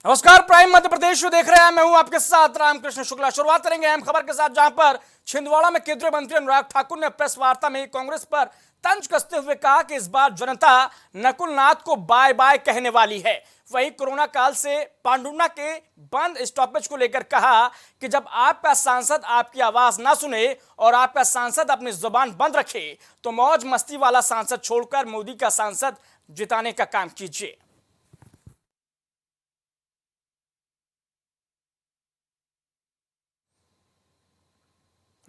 नमस्कार, प्राइम मध्य प्रदेश देख रहे हैं। मैं हूं आपके साथ रामकृष्ण शुक्ला। शुरुआत करेंगे अहम खबर के साथ, जहां पर छिंदवाड़ा में केंद्रीय मंत्री अनुराग ठाकुर ने प्रेस वार्ता में कांग्रेस पर तंज कसते हुए कहा कि इस बार जनता नकुल नाथ को बाय बाय कहने वाली है। वहीं कोरोना काल से पांडुर्णा के बंद स्टॉपेज को लेकर कहा कि जब आपका सांसद आपकी आवाज ना सुने और आपका सांसद अपनी जुबान बंद रखे तो मौज मस्ती वाला सांसद छोड़कर मोदी का सांसद जिताने का काम कीजिए।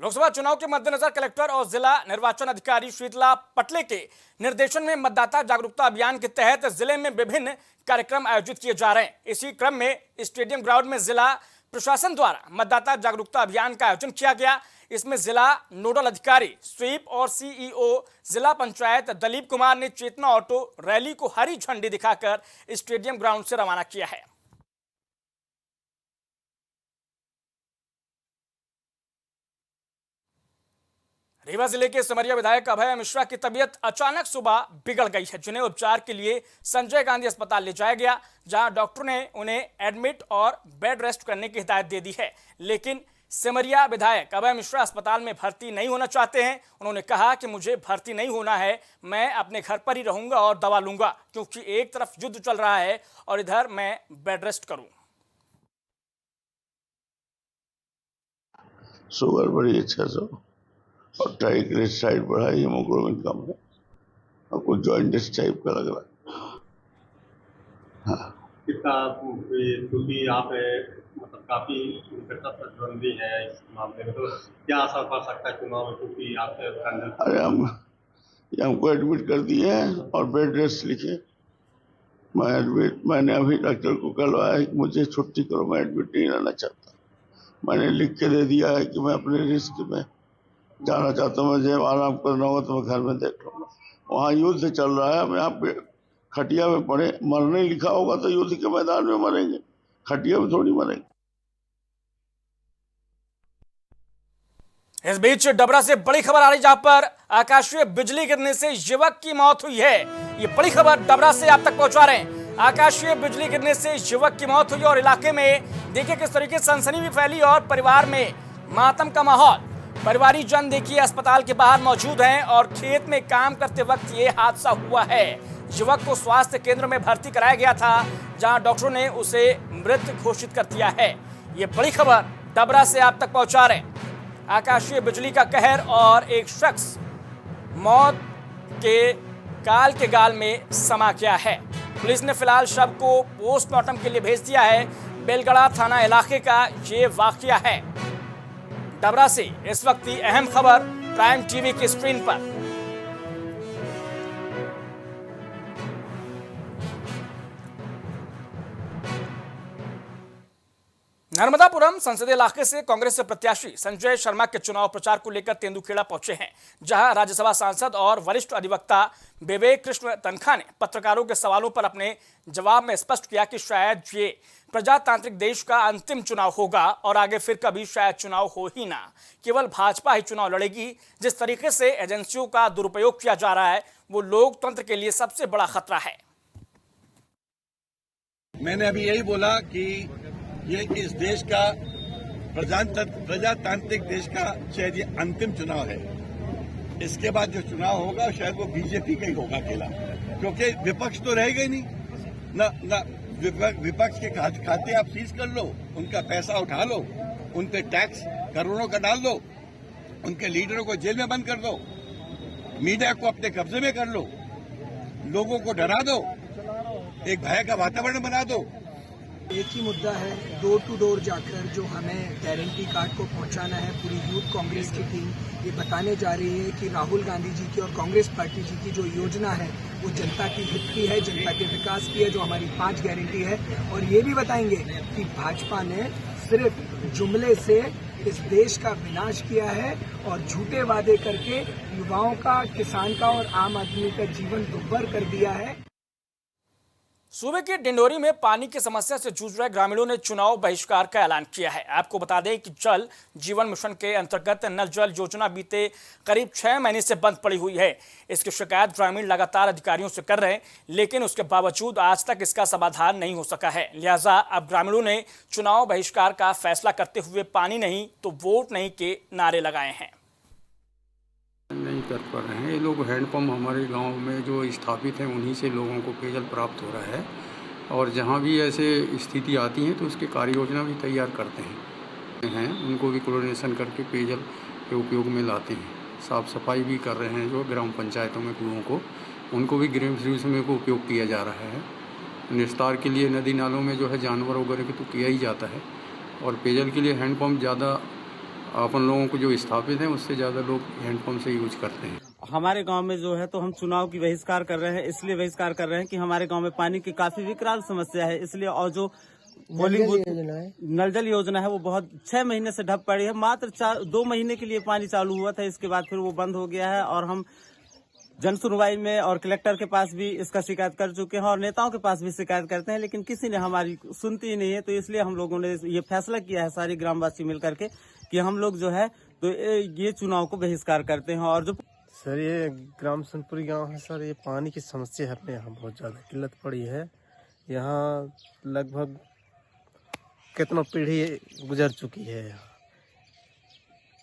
लोकसभा चुनाव के मद्देनजर कलेक्टर और जिला निर्वाचन अधिकारी शीतला पटले के निर्देशन में मतदाता जागरूकता अभियान के तहत जिले में विभिन्न कार्यक्रम आयोजित किए जा रहे हैं। इसी क्रम में स्टेडियम ग्राउंड में जिला प्रशासन द्वारा मतदाता जागरूकता अभियान का आयोजन किया गया। इसमें जिला नोडल अधिकारी स्वीप और सीईओ जिला पंचायत दलीप कुमार ने चेतना ऑटो रैली को हरी झंडी दिखाकर स्टेडियम ग्राउंड से रवाना किया है। रीवा जिले के सिमरिया विधायक अभय मिश्रा की तबीयत अचानक सुबह बिगड़ गई है, जिन्हें उपचार के लिए संजय गांधी अस्पताल ले जाया गया, जहां डॉक्टर ने उन्हें एडमिट और बेड रेस्ट करने की हिदायत दे दी है। लेकिन सिमरिया विधायक अभय मिश्रा अस्पताल में भर्ती नहीं होना चाहते हैं। उन्होंने कहा कि मुझे भर्ती नहीं होना है, मैं अपने घर पर ही रहूंगा और दवा लूंगा, क्योंकि एक तरफ युद्ध चल रहा है और इधर मैं बेड रेस्ट करूं। शुगर बड़ी अच्छा सब और ट्राइग्लिसराइड बढ़ा, हीमोग्लोबिन कम है और कुछ जॉइंटिस टाइप का लग रहा है। हाँ, कितना क्योंकि आप मतलब काफी प्रतिद्वंदी है इस मामले में, तो क्या असर पड़ सकता है चुनाव में? क्योंकि आप अरे हमको एडमिट कर दिए हैं और बेड रेस्ट लिखे। मैंने अभी डॉक्टर को कहलवाया है कि मुझे छुट्टी करो, मैं एडमिट नहीं रहना चाहता। मैंने लिख के दे दिया है कि मैं अपने रिस्क में जाना चाहता हूँ, मुझे आराम करना होगा तो मैं घर में देख लूंगा। वहाँ युद्ध चल रहा है, हम यहाँ पे खटिया में पड़े, मरने लिखा होगा तो युद्ध के मैदान में मरेंगे, खटिया में थोड़ी मरेंगे। इस बीच डबरा से बड़ी खबर आ रही, जहां पर आकाशीय बिजली गिरने से युवक की मौत हुई है। ये बड़ी खबर डबरा से आप तक पहुंचा रहे हैं। आकाशीय बिजली गिरने से युवक की मौत हुई और इलाके में देखिए किस तरीके से सनसनी भी फैली और परिवार में मातम का माहौल। परिवारिक जन देखिए अस्पताल के बाहर मौजूद हैं और खेत में काम करते वक्त ये हादसा हुआ है। युवक को स्वास्थ्य केंद्र में भर्ती कराया गया था, जहां डॉक्टरों ने उसे मृत घोषित कर दिया है। ये बड़ी खबर डबरा से आप तक पहुंचा रहे हैं। आकाशीय बिजली का कहर और एक शख्स मौत के काल के गाल में समा गया है। पुलिस ने फिलहाल शव को पोस्टमार्टम के लिए भेज दिया है। बेलगड़ा थाना इलाके का ये वाकया है। डबरा से इस वक्त की अहम खबर प्राइम टीवी की स्क्रीन पर। नर्मदापुरम संसदीय इलाके से कांग्रेस प्रत्याशी संजय शर्मा के चुनाव प्रचार को लेकर तेंदुखेड़ा पहुंचे हैं, जहां राज्यसभा सांसद और वरिष्ठ अधिवक्ता विवेक कृष्ण तनखा ने पत्रकारों के सवालों पर अपने जवाब में स्पष्ट किया कि शायद ये प्रजातांत्रिक देश का अंतिम चुनाव होगा और आगे फिर कभी शायद चुनाव हो ही ना, केवल भाजपा ही चुनाव लड़ेगी। जिस तरीके से एजेंसियों का दुरुपयोग किया जा रहा है वो लोकतंत्र के लिए सबसे बड़ा खतरा है। मैंने अभी यही बोला कि ये इस देश का प्रजातांत्रिक देश का शायद ये अंतिम चुनाव है। इसके बाद जो चुनाव होगा शायद वो बीजेपी का ही होगा अकेला, क्योंकि विपक्ष तो रहेगा ही नहीं ना। विपक्ष के खाते आप सीज कर लो, उनका पैसा उठा लो, उन पे टैक्स करोड़ों का डाल दो, उनके लीडरों को जेल में बंद कर दो, मीडिया को अपने कब्जे में कर लो, लोगों को डरा दो, एक भय का वातावरण बना दो। एक ही मुद्दा है, डोर टू डोर जाकर जो हमें गारंटी कार्ड को पहुंचाना है। पूरी यूथ कांग्रेस की टीम ये बताने जा रही है कि राहुल गांधी जी की और कांग्रेस पार्टी जी की जो योजना है वो जनता की हित की है, जनता के विकास की है, जो हमारी 5 गारंटी है। और ये भी बताएंगे कि भाजपा ने सिर्फ जुमले से इस देश का विनाश किया है और झूठे वादे करके युवाओं का, किसान का और आम आदमी का जीवन दुर्भर कर दिया है। सूबे के डिंडोरी में पानी की समस्या से जूझ रहे ग्रामीणों ने चुनाव बहिष्कार का ऐलान किया है। आपको बता दें कि जल जीवन मिशन के अंतर्गत नल जल योजना बीते करीब 6 महीने से बंद पड़ी हुई है। इसकी शिकायत ग्रामीण लगातार अधिकारियों से कर रहे हैं, लेकिन उसके बावजूद आज तक इसका समाधान नहीं हो सका है। लिहाजा अब ग्रामीणों ने चुनाव बहिष्कार का फैसला करते हुए पानी नहीं तो वोट नहीं के नारे लगाए हैं। नहीं कर पा रहे हैं। ये लोग हैंडपम्प हमारे गांव में जो स्थापित हैं उन्हीं से लोगों को पेयजल प्राप्त हो रहा है और जहां भी ऐसे स्थिति आती है तो उसकी कार्य योजना भी तैयार करते हैं उनको भी क्लोरिनेशन करके पेयजल के उपयोग में लाते हैं। साफ़ सफाई भी कर रहे हैं जो ग्राम पंचायतों में कुओं को, उनको भी ग्रीष्म में को उपयोग किया जा रहा है। निस्तार के लिए नदी नालों में जो है जानवर वगैरह के तो किया ही जाता है और पेयजल के लिए हैंडपम्प ज़्यादा अपन लोगों को जो स्थापित हैं उससे ज़्यादा लोग हैंडपम्प से यूज करते हैं। हमारे गांव में जो है तो हम चुनाव की बहिष्कार कर रहे हैं, इसलिए बहिष्कार कर रहे हैं कि हमारे गांव में पानी की काफी विकराल समस्या है, इसलिए और जो पोलिंग नल जल योजना है वो बहुत 6 महीने से ढप पड़ी है। मात्र 2 महीने के लिए पानी चालू हुआ था, इसके बाद फिर वो बंद हो गया है और हम जन सुनवाई में और कलेक्टर के पास भी इसका शिकायत कर चुके हैं और नेताओं के पास भी शिकायत करते हैं, लेकिन किसी ने हमारी सुनती ही नहीं है। तो इसलिए हम लोगों ने ये फैसला किया है सारे ग्रामवासी मिलकर के कि हम लोग जो है तो ये चुनाव को बहिष्कार करते हैं। और जो सर ये ग्राम सोनपुरी गांव है सर, ये पानी की समस्या है अपने यहाँ बहुत ज़्यादा किल्लत पड़ी है। यहाँ लगभग कितना पीढ़ी गुजर चुकी है।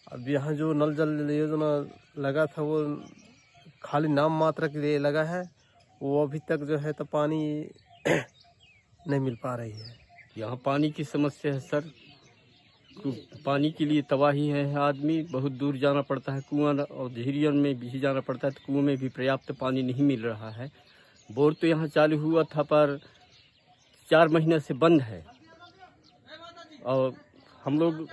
अब यहाँ जो नल जल योजना लगा था वो खाली नाम मात्र के लिए लगा है, वो अभी तक जो है तो पानी नहीं मिल पा रही है। यहाँ पानी की समस्या है सर, पानी के लिए तबाही है। आदमी बहुत दूर जाना पड़ता है, कुआं और झीरियन में भी जाना पड़ता है, तो कुएं में भी पर्याप्त पानी नहीं मिल रहा है। बोर तो यहाँ चालू हुआ था पर 4 महीने से बंद है और हम लोग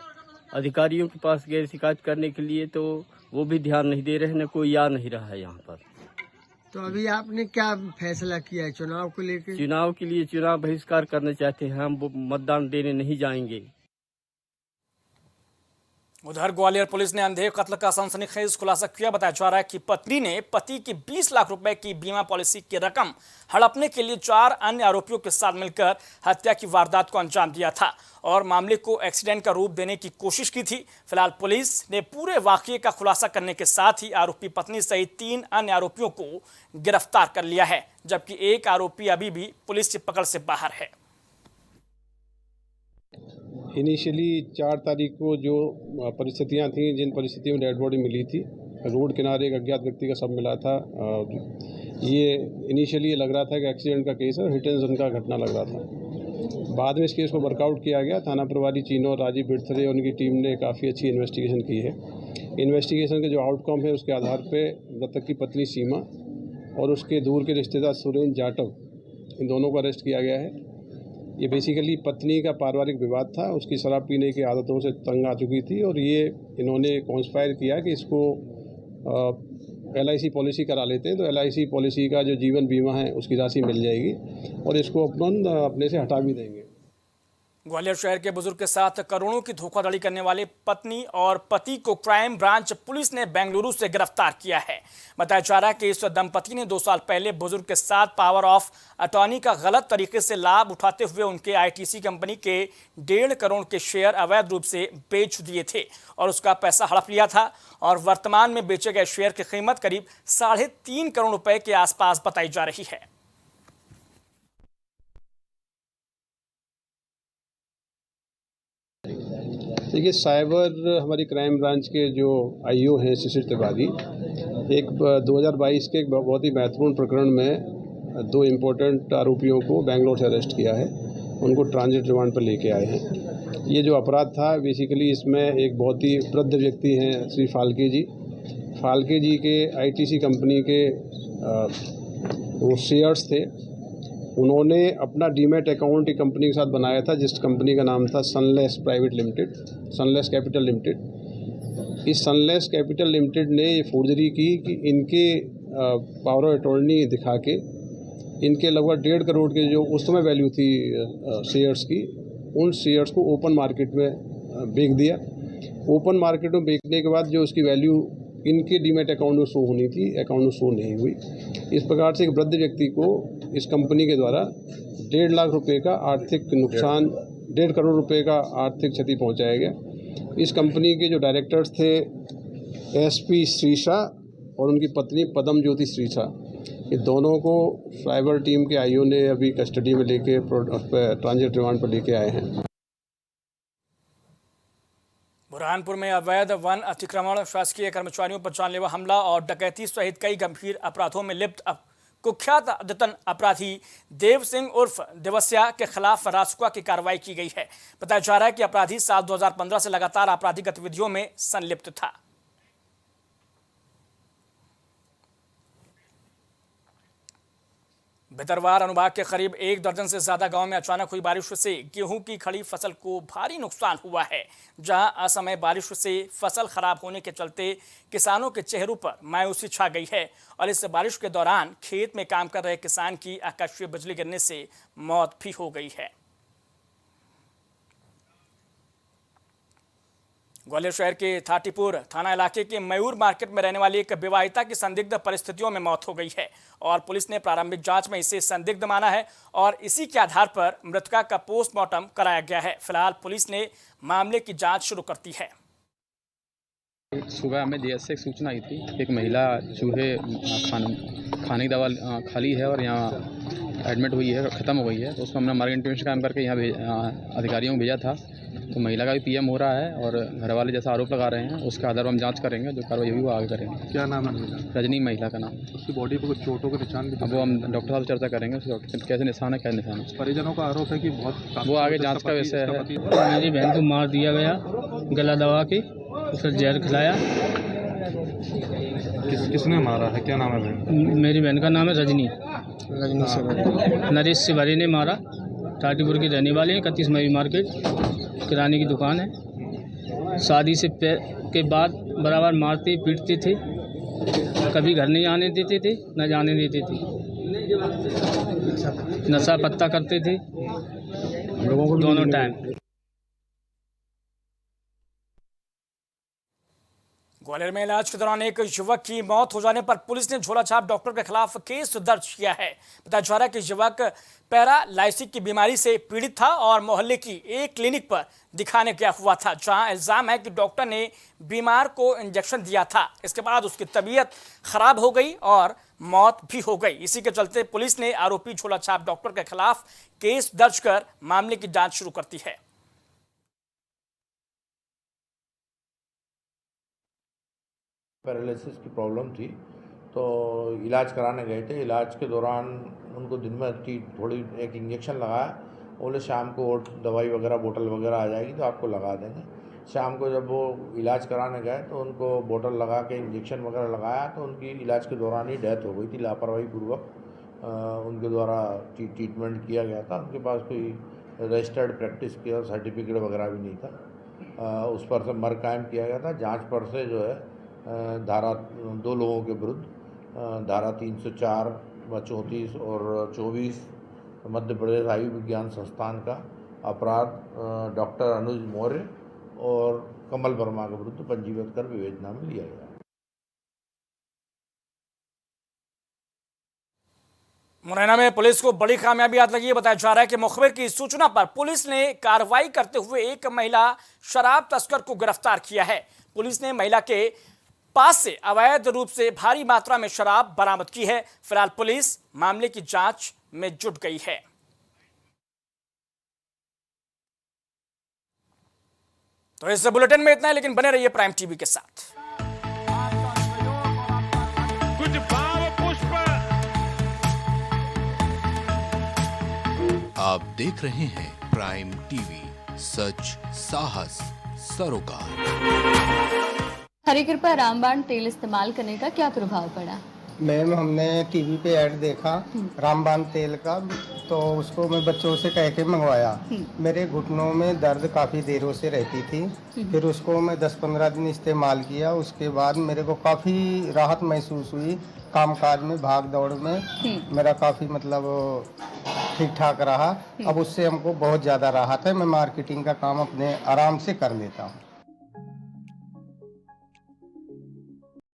अधिकारियों के पास गए शिकायत करने के लिए, तो वो भी ध्यान नहीं दे रहे हैं, न कोई आ नहीं रहा है यहाँ पर। तो अभी आपने क्या फैसला किया है चुनाव को लेकर? चुनाव के लिए चुनाव बहिष्कार करना चाहते हैं, हम मतदान देने नहीं जाएंगे। उधर ग्वालियर पुलिस ने अंधेर कत्ल का सनसनीखेज खुलासा किया। बताया जा रहा है कि पत्नी ने पति की 20 लाख रुपए की बीमा पॉलिसी की रकम हड़पने के लिए 4 अन्य आरोपियों के साथ मिलकर हत्या की वारदात को अंजाम दिया था और मामले को एक्सीडेंट का रूप देने की कोशिश की थी। फिलहाल पुलिस ने पूरे वाकये का खुलासा करने के साथ ही आरोपी पत्नी सहित 3 अन्य आरोपियों को गिरफ्तार कर लिया है, जबकि एक आरोपी अभी भी पुलिस की पकड़ से बाहर है। इनिशियली 4 तारीख को जो परिस्थितियां थीं, जिन परिस्थितियों में डेड बॉडी मिली थी, रोड किनारे एक अज्ञात व्यक्ति का शव मिला था। ये इनिशियली लग रहा था कि एक्सीडेंट का केस है, हिट एंड रन का घटना लग रहा था। बाद में इस केस को वर्कआउट किया गया। थाना प्रभारी चीनो और राजीव बिरथरे उनकी टीम ने काफ़ी अच्छी इन्वेस्टिगेशन की है। इन्वेस्टिगेशन के जो आउटकम है उसके आधार पर मृतक की पत्नी सीमा और उसके दूर के रिश्तेदार सुरेंद्र जाटव, इन दोनों को अरेस्ट किया गया है। ये बेसिकली पत्नी का पारिवारिक विवाद था, उसकी शराब पीने की आदतों से तंग आ चुकी थी और ये इन्होंने कॉन्स्पायर किया कि इसको LIC पॉलिसी करा लेते हैं, तो LIC पॉलिसी का जो जीवन बीमा है उसकी राशि मिल जाएगी और इसको अपने से हटा भी देंगे। ग्वालियर शहर के बुजुर्ग के साथ करोड़ों की धोखाधड़ी करने वाले पत्नी और पति को क्राइम ब्रांच पुलिस ने बेंगलुरु से गिरफ्तार किया है। बताया जा रहा है कि इस दंपति ने 2 साल पहले बुजुर्ग के साथ पावर ऑफ अटॉर्नी का गलत तरीके से लाभ उठाते हुए उनके ITC कंपनी के 1.5 करोड़ के शेयर अवैध रूप से बेच दिए थे और उसका पैसा हड़प लिया था और वर्तमान में बेचे गए शेयर की कीमत करीब 3.5 करोड़ रुपए के आसपास बताई जा रही है। देखिए, साइबर हमारी क्राइम ब्रांच के जो IO हैं शिशिर तिवारी, एक 2022 के एक बहुत ही महत्वपूर्ण प्रकरण में 2 इम्पोर्टेंट आरोपियों को बेंगलोर से अरेस्ट किया है, उनको ट्रांजिट रिमांड पर लेके आए हैं। ये जो अपराध था बेसिकली इसमें एक बहुत ही वृद्ध व्यक्ति हैं श्री फाल्के जी के ITC कंपनी के वो शेयर्स थे। उन्होंने अपना डीमैट अकाउंट एक कंपनी के साथ बनाया था जिस कंपनी का नाम था सनलेस कैपिटल लिमिटेड। इस सनलेस कैपिटल लिमिटेड ने ये फोर्जरी की कि इनके पावर ऑफ अटॉर्नी दिखा के इनके लगभग 1.5 करोड़ के जो उस समय वैल्यू थी शेयर्स की, उन शेयर्स को ओपन मार्केट में बेच दिया। ओपन मार्केट में बेचने के बाद जो उसकी वैल्यू इनके डीमैट अकाउंट में शो होनी थी, अकाउंट में शो नहीं हुई। इस प्रकार से एक वृद्ध व्यक्ति को इस कंपनी के द्वारा 1.5 लाख रुपए का आर्थिक नुकसान, 1.5 करोड़ रुपए का आर्थिक क्षति पहुंचाया गया। इस कंपनी के जो डायरेक्टर्स थे एसपी श्रीशा और उनकी पत्नी पदम ज्योति श्रीशा, ये दोनों को साइबर टीम के आईओ ने अभी कस्टडी में लेके ट्रांजिट रिमांड पर लेके आए हैं। बुरहानपुर में अवैध वन अतिक्रमण, शासकीय कर्मचारियों पर जानलेवा हमला और डकैती सहित कई गंभीर अपराधों में लिप्त कुख्यात आदतन अपराधी देव सिंह उर्फ देवस्या के खिलाफ रासुका की कार्रवाई की गई है। बताया जा रहा है कि अपराधी साल 2015 से लगातार आपराधिक गतिविधियों में संलिप्त था। भितरवार अनुभाग के करीब 1 दर्जन से ज्यादा गांव में अचानक हुई बारिश से गेहूं की खड़ी फसल को भारी नुकसान हुआ है, जहां असमय बारिश से फसल खराब होने के चलते किसानों के चेहरों पर मायूसी छा गई है और इस बारिश के दौरान खेत में काम कर रहे किसान की आकाशीय बिजली गिरने से मौत भी हो गई है। ग्वालियर शहर के थाटीपुर थाना इलाके के मयूर मार्केट में रहने वाली एक विवाहिता की संदिग्ध परिस्थितियों में मौत हो गई है और पुलिस ने प्रारंभिक जांच में इसे संदिग्ध माना है और इसी के आधार पर मृतका का पोस्टमार्टम कराया गया है। फिलहाल पुलिस ने मामले की जांच शुरू कर दी है। सुबह हमें देर से एक सूचना आई थी, एक महिला चूहे खाने की दवा खाली है और यहाँ एडमिट हुई है, ख़त्म हो गई है। तो उसको हमने मार्केट इंटीमेशन काम करके यहाँ अधिकारियों को भेजा था। तो महिला का भी पीएम हो रहा है और घर वाले जैसा आरोप लगा रहे हैं उसके आधार पर हम जांच करेंगे, जो कार्रवाई हुई वो आगे करेंगे। क्या नाम है महिला? रजनी महिला का नाम। उसकी बॉडी पर कुछ चोटों के निशान भी? अब वो हम डॉक्टर साहब चर्चा करेंगे उसके कैसे निशान है, क्या निशान है। परिजनों का आरोप है कि बहुत वो आगे जाँच का विषय है। मेरी बहन को मार दिया गया गला दबा के, उसे जहर खिलाया। किसने मारा है, क्या नाम है बहन? मेरी बहन का नाम है रजनी नरेश शिवारी ने मारा। टाटीपुर की रहने वाले हैं, 31 मई मार्केट किराने की दुकान है। शादी से के बाद बराबर मारते पीटते थे, कभी घर नहीं आने देते थे न जाने देते थे, नशा पत्ता करते थे लोगों को दोनों टाइम। ग्वालियर में इलाज के दौरान एक युवक की मौत हो जाने पर पुलिस ने झोलाछाप डॉक्टर के खिलाफ केस दर्ज किया है। बताया जा रहा है कि युवक पैरालाइसिस की बीमारी से पीड़ित था और मोहल्ले की एक क्लिनिक पर दिखाने गया हुआ था, जहां इल्जाम है कि डॉक्टर ने बीमार को इंजेक्शन दिया था। इसके बाद उसकी तबीयत खराब हो गई और मौत भी हो गई। इसी के चलते पुलिस ने आरोपी झोलाछाप डॉक्टर के खिलाफ केस दर्ज कर मामले की जांच शुरू कर दी है। पैरालिसिस की प्रॉब्लम थी तो इलाज कराने गए थे। इलाज के दौरान उनको दिन में थोड़ी एक इंजेक्शन लगाया, बोले शाम को और दवाई वगैरह बोतल वगैरह आ जाएगी तो आपको लगा देंगे। शाम को जब वो इलाज कराने गए तो उनको बोतल लगा के इंजेक्शन वगैरह लगाया तो उनकी इलाज के दौरान ही डेथ हो गई थी। लापरवाही पूर्वक उनके द्वारा ट्रीटमेंट किया गया था। उनके पास कोई रजिस्टर्ड प्रैक्टिस का सर्टिफिकेट वगैरह भी नहीं था। उस पर से मर्ग कायम किया गया था। जाँच पर से जो है धारा 2 लोगों के विरुद्ध धारा 304, 34 और 24 मध्य प्रदेश आयुर्विज्ञान संस्थान का अपराध डॉक्टर अनुज मौर्य और कमल वर्मा के विरुद्ध पंजीबद्ध कर विवेचना में लिया गया। मुरैना में पुलिस को बड़ी कामयाबी हाथ लगी है। बताया जा रहा है कि मुखबिर की सूचना पर पुलिस ने कार्रवाई करते हुए एक महिला शराब तस्कर को गिरफ्तार किया है। पुलिस ने महिला के पास से अवैध रूप से भारी मात्रा में शराब बरामद की है। फिलहाल पुलिस मामले की जांच में जुट गई है। तो इस बुलेटिन में इतना है, लेकिन बने रहिए प्राइम टीवी के साथ। कुछ भाव पुष्प। आप देख रहे हैं प्राइम टीवी, सच साहस सरोकार। हरी कृपा रामबाण तेल इस्तेमाल करने का क्या प्रभाव पड़ा? मैम हमने टीवी पे ऐड देखा रामबाण तेल का, तो उसको मैं बच्चों से कह के मंगवाया। मेरे घुटनों में दर्द काफ़ी देरों से रहती थी। फिर उसको मैं 10-15 दिन इस्तेमाल किया। उसके बाद मेरे को काफ़ी राहत महसूस हुई। कामकाज में भाग दौड़ में मेरा काफ़ी मतलब ठीक ठाक रहा। अब उससे हमको बहुत ज़्यादा राहत है। मैं मार्केटिंग का काम अपने आराम से कर लेता हूँ।